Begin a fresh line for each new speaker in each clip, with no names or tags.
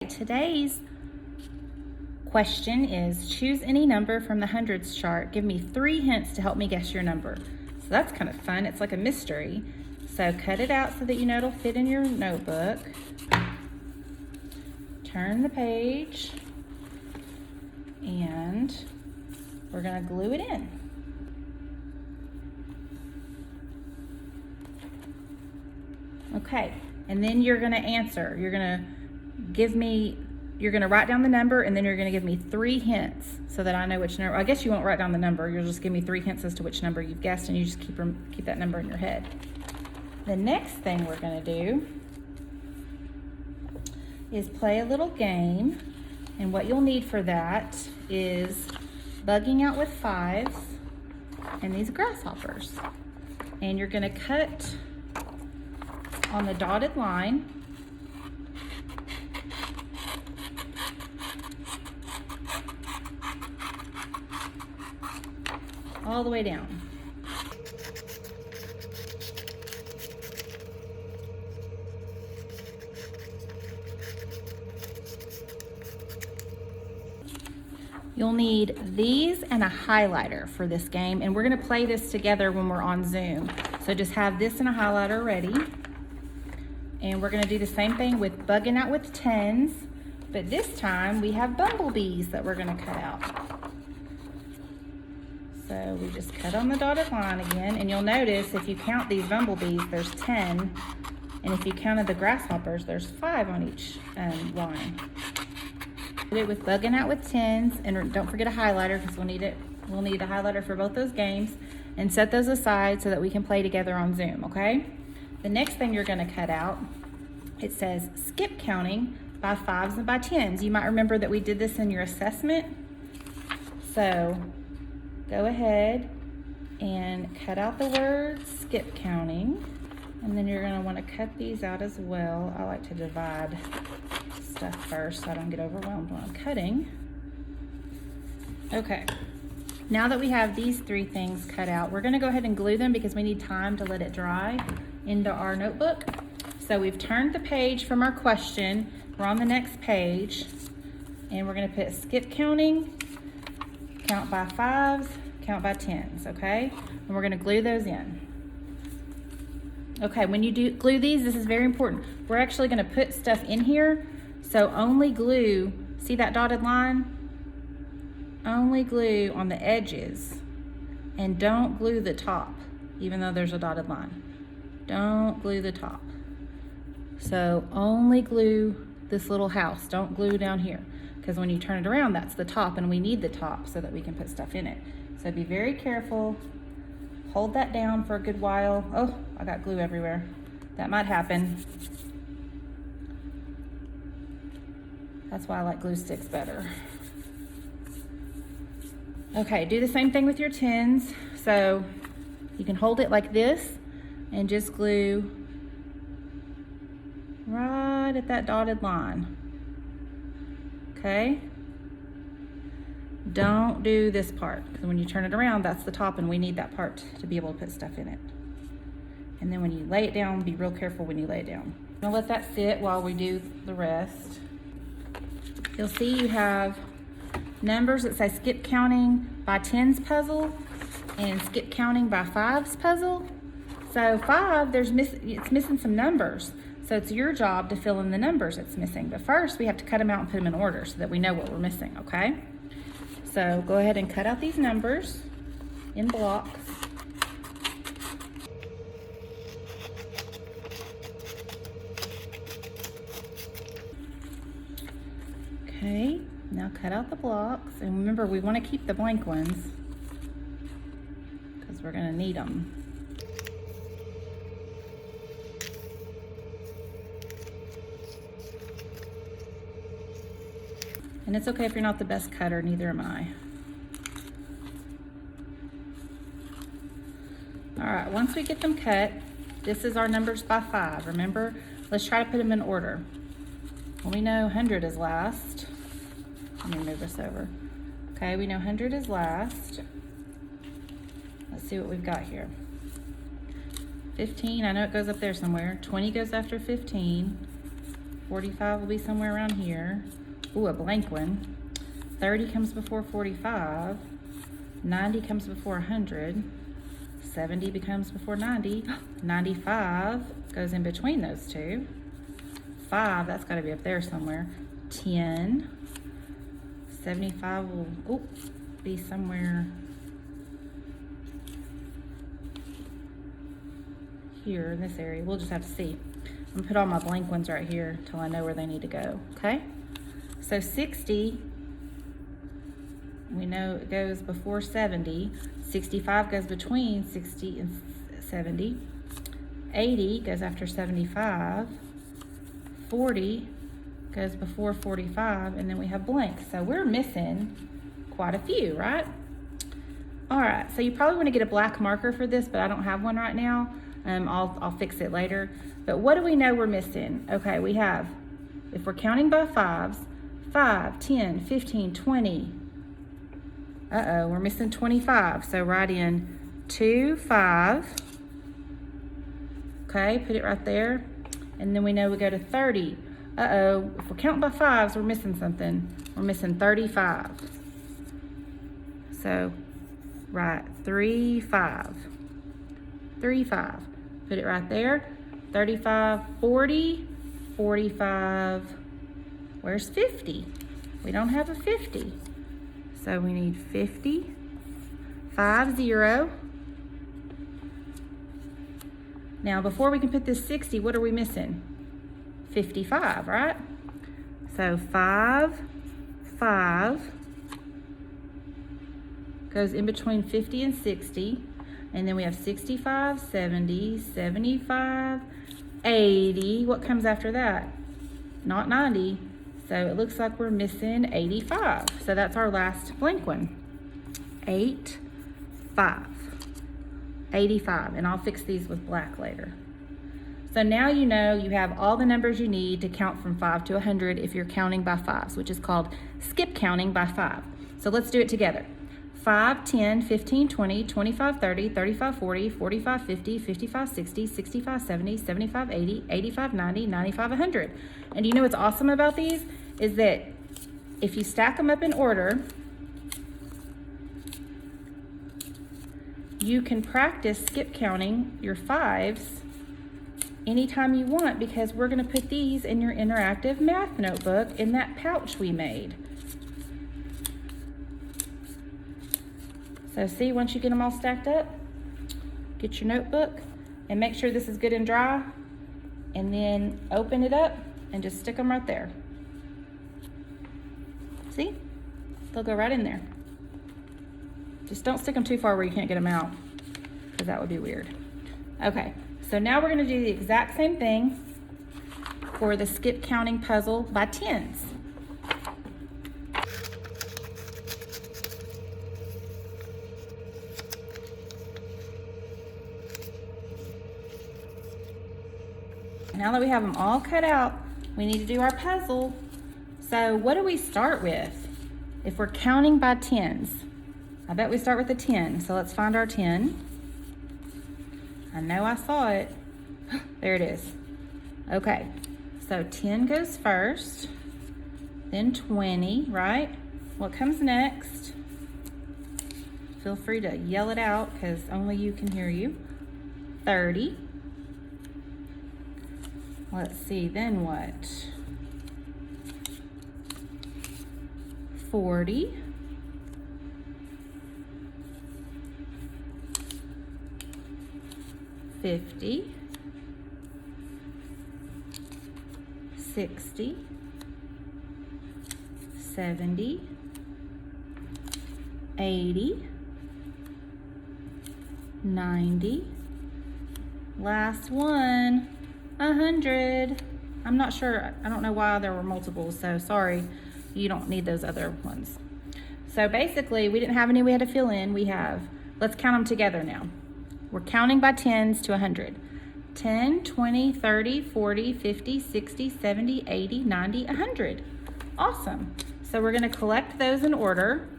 Today's question is, choose any number from the hundreds chart. Give me 3 hints to help me guess your number. So that's kind of fun. It's like a mystery. So cut it out so that you know it'll fit in your notebook. Turn the page and we're going to glue it in. Okay, and then you're going to answer. You're going to write down the number, and then you're going to give me 3 hints so that I know which number. I guess you won't write down the number. You'll just give me 3 hints as to which number you've guessed, and you just keep that number in your head. The next thing we're going to do is play a little game, and what you'll need for that is bugging out with 5s and these grasshoppers. And you're going to cut on the dotted line. All the way down. You'll need these and a highlighter for this game, and we're going to play this together when we're on Zoom. So just have this and a highlighter ready. And we're going to do the same thing with bugging out with 10s, but this time we have bumblebees that we're going to cut out. So we just cut on the dotted line again, and you'll notice if you count these bumblebees, there's 10, and if you counted the grasshoppers, there's 5 on each line. Do it with bugging out with 10s, and don't forget a highlighter because we'll need it. We'll need a highlighter for both those games, and set those aside so that we can play together on Zoom, okay? The next thing you're going to cut out, it says skip counting by 5s and by 10s. You might remember that we did this in your assessment. So go ahead and cut out the word skip counting, and then you're going to want to cut these out as well. I like to divide stuff first so I don't get overwhelmed when I'm cutting. Okay, now that we have these 3 things cut out, we're going to go ahead and glue them because we need time to let it dry into our notebook. So we've turned the page from our question. We're on the next page, and we're going to put skip counting, count by 5s, count by 10s, okay? And we're going to glue those in. Okay, when you do glue these, this is very important. We're actually going to put stuff in here, so only glue, see that dotted line? Only glue on the edges, and don't glue the top, even though there's a dotted line. Don't glue the top. So only glue this little house. Don't glue down here, because when you turn it around, that's the top, and we need the top so that we can put stuff in it. So be very careful. Hold that down for a good while. Oh, I got glue everywhere. That might happen. That's why I like glue sticks better. Okay, do the same thing with your 10s. So you can hold it like this and just glue right at that dotted line. Okay? Don't do this part, because when you turn it around, that's the top, and we need that part to be able to put stuff in it. And then when you lay it down, be real careful when you lay it down. I'm gonna let that sit while we do the rest. You'll see you have numbers that say skip counting by 10s puzzle and skip counting by 5s puzzle. So 5, it's missing some numbers. So it's your job to fill in the numbers it's missing. But first, we have to cut them out and put them in order so that we know what we're missing, okay? So go ahead and cut out these numbers in blocks. Okay, now cut out the blocks. And remember, we want to keep the blank ones because we're going to need them. And it's okay if you're not the best cutter, neither am I. All right, once we get them cut, this is our numbers by 5. Remember, let's try to put them in order. Well, we know 100 is last. Let me move this over. Okay, we know 100 is last. Let's see what we've got here. 15, I know it goes up there somewhere. 20 goes after 15. 45 will be somewhere around here. Ooh, a blank one. 30 comes before 45. 90 comes before 100. 70 becomes before 90. 95 goes in between those two. 5, that's got to be up there somewhere. 10. 75 will be somewhere here in this area. We'll just have to see. I'm gonna put all my blank ones right here till I know where they need to go, okay? So 60, we know it goes before 70. 65 goes between 60 and 70. 80 goes after 75. 40 goes before 45, and then we have blank. So we're missing quite a few, right? All right, so you probably want to get a black marker for this, but I don't have one right now. I'll fix it later. But what do we know we're missing? Okay, we have, if we're counting by fives, 5, 10, 15, 20. Uh-oh, we're missing 25. So write in 2, 5. Okay, put it right there. And then we know we go to 30. Uh-oh, if we're counting by fives, we're missing something. We're missing 35. So write 3, 5. 3, 5. Put it right there. 35, 40, 45. Where's 50? We don't have a 50. So we need 50, 5, 0. Now before we can put this 60, what are we missing? 55, right? So 5, 5 goes in between 50 and 60. And then we have 65, 70, 75, 80. What comes after that? Not 90. So it looks like we're missing 85. So that's our last blank one. 8, 5. 85. And I'll fix these with black later. So now you know you have all the numbers you need to count from 5 to 100 if you're counting by fives, which is called skip counting by 5. So let's do it together. 5, 10, 15, 20, 25, 30, 35, 40, 45, 50, 55, 60, 65, 70, 75, 80, 85, 90, 95, 100. And you know what's awesome about these is that if you stack them up in order, you can practice skip counting your fives anytime you want, because we're going to put these in your interactive math notebook in that pouch we made. So see, once you get them all stacked up, get your notebook and make sure this is good and dry, and then open it up and just stick them right there. See? They'll go right in there. Just don't stick them too far where you can't get them out, because that would be weird. Okay, so now we're going to do the exact same thing for the skip counting puzzle by tens. Now that we have them all cut out, we need to do our puzzle. So what do we start with if we're counting by tens? I bet we start with a 10. So let's find our 10. I know I saw it. There it is. Okay, so 10 goes first, then 20, right? What comes next? Feel free to yell it out because only you can hear you. 30. Let's see, then what? 40. 50. 60. 70. 80. 90. Last one. 100. I'm not sure, I don't know why there were multiples, so sorry, you don't need those other ones. So basically, we didn't have any we had to fill in. We have, let's count them together now. We're counting by tens to 100. 10, 20, 30, 40, 50, 60, 70, 80, 90, 100. Awesome. So we're going to collect those in order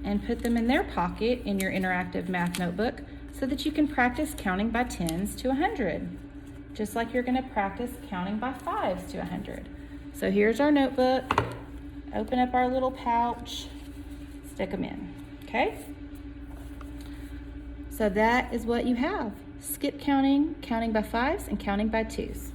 and put them in their pocket in your interactive math notebook so that you can practice counting by tens to 100. just like you're gonna practice counting by fives to 100. So here's our notebook. Open up our little pouch, stick them in, okay? So that is what you have. Skip counting, counting by fives, and counting by twos.